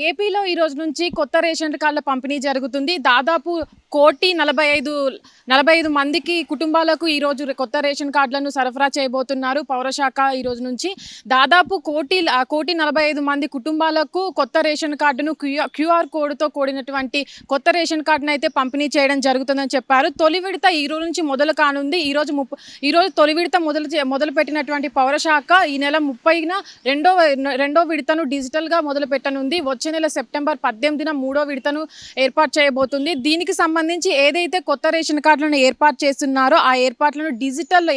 ఏపీలో ఈ రోజు నుంచి కొత్త రేషన్ కార్డుల పంపిణీ జరుగుతుంది. దాదాపు 1,45 మందికి కుటుంబాలకు ఈ రోజు కొత్త రేషన్ కార్డులను సరఫరా చేయబోతున్నారు పౌరశాఖ. ఈ రోజు నుంచి దాదాపు 1,45 మంది కుటుంబాలకు కొత్త రేషన్ కార్డును క్యూఆర్ కోడ్తో కూడినటువంటి కొత్త రేషన్ కార్డును అయితే పంపిణీ చేయడం జరుగుతుందని చెప్పారు. తొలి విడత ఈ రోజు నుంచి మొదలు కానుంది. ఈ రోజు తొలి విడత మొదలు పెట్టినటువంటి పౌరశాఖ ఈ నెల 30న రెండో విడతను డిజిటల్గా మొదలు పెట్టనుంది. వచ్చే నెల సెప్టెంబర్ 18న మూడో విడతను ఏర్పాటు చేయబోతుంది. దీనికి సంబంధించి ఏదైతే కొత్త రేషన్ కార్డులను ఏర్పాటు చేస్తున్నారో ఆ ఏర్పాట్లను డిజిటల్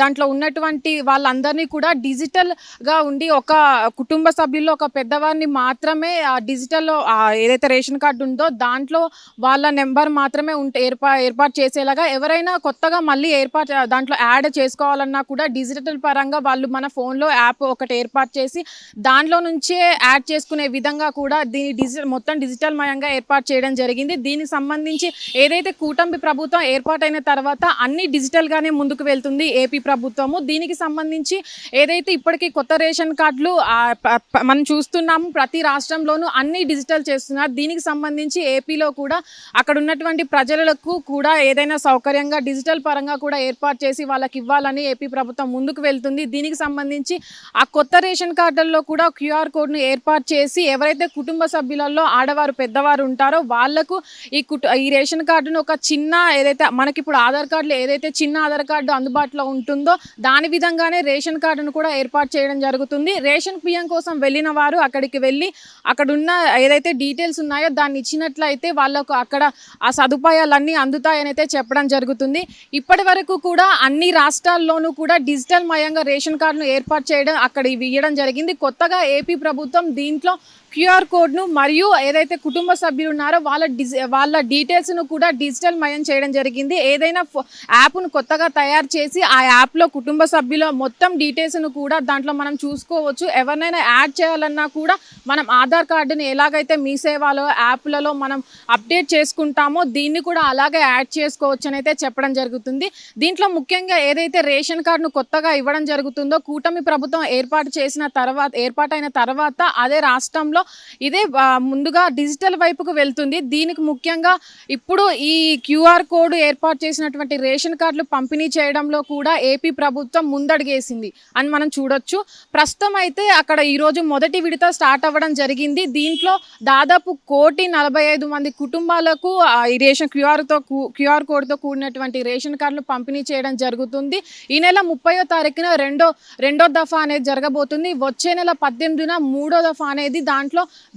దాంట్లో ఉన్నటువంటి వాళ్ళందరినీ కూడా డిజిటల్గా ఉండి ఒక కుటుంబ సభ్యుల్లో ఒక పెద్దవారిని మాత్రమే ఆ డిజిటల్లో ఏదైతే రేషన్ కార్డు ఉందో దాంట్లో వాళ్ళ నెంబర్ మాత్రమే ఏర్పాటు చేసేలాగా, ఎవరైనా కొత్తగా మళ్ళీ దాంట్లో యాడ్ చేసుకోవాలన్నా కూడా డిజిటల్ పరంగా వాళ్ళు మన ఫోన్లో యాప్ ఒకటి ఏర్పాటు చేసి దాంట్లో నుంచే యాడ్ చేసుకునే విధంగా కూడా దీన్ని మొత్తం డిజిటల్ మయంగా ఏర్పాటు చేయడం జరిగింది. దీనికి సంబంధించి ఏదైతే కూటమి ప్రభుత్వం ఏర్పాటైన తర్వాత అన్ని డిజిటల్గానే ముందుకు వెళ్తుంది ఏపీ ప్రభుత్వము. దీనికి సంబంధించి ఏదైతే ఇప్పటికీ కొత్త రేషన్ కార్డులు మనం చూస్తున్నాము, ప్రతి రాష్ట్రంలోనూ అన్ని డిజిటల్ చేస్తున్నారు. దీనికి సంబంధించి ఏపీలో కూడా అక్కడ ఉన్నటువంటి ప్రజలకు కూడా ఏదైనా సౌకర్యంగా డిజిటల్ పరంగా కూడా ఏర్పాటు చేసి వాళ్ళకి ఇవ్వాలని ఏపీ ప్రభుత్వం ముందుకు వెళ్తుంది. దీనికి సంబంధించి ఆ కొత్త రేషన్ కార్డుల్లో కూడా క్యూఆర్ కోడ్ను ఏర్పాటు చేసి ఎవరైతే కుటుంబ సభ్యులలో ఆడవారు పెద్దవారు ఉంటారో వాళ్లకు ఈ రేషన్ కార్డును ఒక చిన్న ఏదైతే మనకి ఇప్పుడు ఆధార్ కార్డులో ఏదైతే చిన్న ఆధార్ కార్డు అందుబాటులో ఉంటుందో దాని విధంగానే రేషన్ కార్డును కూడా ఏర్పాటు చేయడం జరుగుతుంది. రేషన్ బియ్యం కోసం వెళ్ళిన వారు అక్కడికి వెళ్ళి అక్కడున్న ఏదైతే డీటెయిల్స్ ఉన్నాయో దాన్ని ఇచ్చినట్లయితే వాళ్ళకు అక్కడ ఆ సదుపాయాలన్నీ అందుతాయని అయితే చెప్పడం జరుగుతుంది. ఇప్పటి వరకు కూడా అన్ని రాష్ట్రాల్లోనూ కూడా డిజిటల్ మయంగా రేషన్ కార్డును ఏర్పాటు చేయడం అక్కడ ఇవ్వడం జరిగింది. కొత్తగా ఏపీ ప్రభుత్వం దీంట్లో క్యూఆర్ కోడ్ను మరియు ఏదైతే కుటుంబ సభ్యులు ఉన్నారో వాళ్ళ డీటెయిల్స్ను కూడా డిజిటల్ మయం చేయడం జరిగింది. ఏదైనా యాప్ను కొత్తగా తయారు చేసి ఆ యాప్లో కుటుంబ సభ్యుల మొత్తం డీటెయిల్స్ను కూడా దాంట్లో మనం చూసుకోవచ్చు. ఎవరినైనా యాడ్ చేయాలన్నా కూడా మనం ఆధార్ కార్డుని ఎలాగైతే మీ సేవలో యాప్లలో మనం అప్డేట్ చేసుకుంటామో దీన్ని కూడా అలాగే యాడ్ చేసుకోవచ్చు అని అయితే చెప్పడం జరుగుతుంది. దీంట్లో ముఖ్యంగా ఏదైతే రేషన్ కార్డును కొత్తగా ఇవ్వడం జరుగుతుందో కూటమి ప్రభుత్వం ఏర్పాటైన తర్వాత అదే రాష్ట్రంలో ఇదే ముందుగా డిజిటల్ వైపుకు వెళ్తుంది. దీనికి ముఖ్యంగా ఇప్పుడు ఈ క్యూఆర్ కోడ్ ఏర్పాటు చేసినటువంటి రేషన్ కార్డులు పంపిణీ చేయడంలో కూడా ఏపీ ప్రభుత్వం ముందడుగేసింది అని మనం చూడొచ్చు. ప్రస్తుతం అయితే అక్కడ ఈరోజు మొదటి విడత స్టార్ట్ అవ్వడం జరిగింది. దీంట్లో దాదాపు 1,45 మంది కుటుంబాలకు ఈ రేషన్ క్యూఆర్ కోడ్తో కూడినటువంటి రేషన్ కార్డులు పంపిణీ చేయడం జరుగుతుంది. ఈ నెల 30వ తారీఖున రెండో దఫా అనేది జరగబోతుంది. వచ్చే నెల 18న మూడో దఫా అనేది దాంట్లో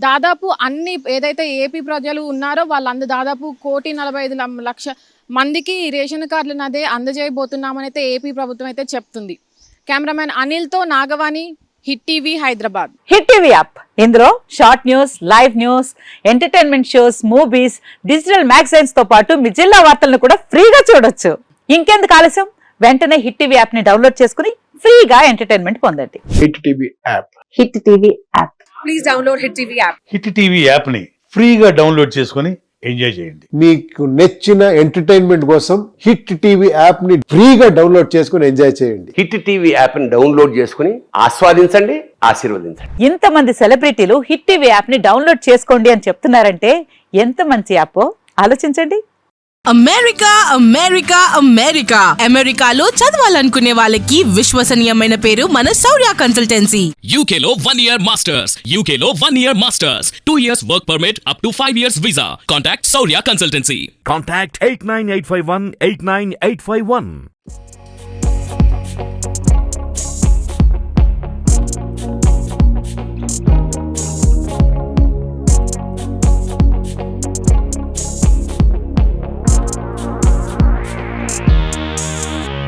దాదాపు అన్ని ఏదైతే ఏపీ ప్రజలు ఉన్నారో వాళ్ళందరూ దాదాపు 1,45 మందికి రేషన్ కార్డులను అదే అందజేయబోతున్నామని అయితే ఏపీ ప్రభుత్వం అయితే చెప్తుంది. కెమెరామెన్ అనిల్తో Nagavani, hit TV, Hyderabad. Hit TV app ఇందులో short news, live news, entertainment shows, movies, digital magazines తో పాటు మీ జిల్లా వార్తలను కూడా ఫ్రీగా చూడొచ్చు. ఇంకెందుకు ఆలస్యం, వెంటనే హిట్ టీవీ యాప్ ని డౌన్లోడ్ చేసుకుని ఫ్రీగా ఎంటర్టైన్మెంట్ పొందండి. Hit TV app. Hit TV app. Please download hit TV app. Hit TV app ని ఫ్రీగా డౌన్లోడ్ చేసుకుని ఎంజాయ్ చేయండి. మీకు నచ్చిన ఎంటర్టైన్మెంట్ కోసం హిట్ టీవీ యాప్ ని ఫ్రీగా డౌన్లోడ్ చేసుకుని ఎంజాయ్ చేయండి. హిట్ టీవీ యాప్ ని డౌన్లోడ్ చేసుకుని ఆస్వాదించండి, ఆశీర్వదించండి. ఇంతమంది సెలబ్రిటీలు హిట్ టీవీ యాప్ ని డౌన్లోడ్ చేసుకోండి అని చెప్తున్నారంటే ఎంత మంచి యాప్ ఆలోచించండి. అమెరికాలో చదవాలనుకునే వాళ్ళకి విశ్వసనీయమైన పేరు మన శౌర్య కన్సల్టెన్సీ. UK లో 1 year masters, UK లో 1 year masters, 2 years work permit up to 5 years visa. Contact Saurya Consultancy. Contact 89851 89851.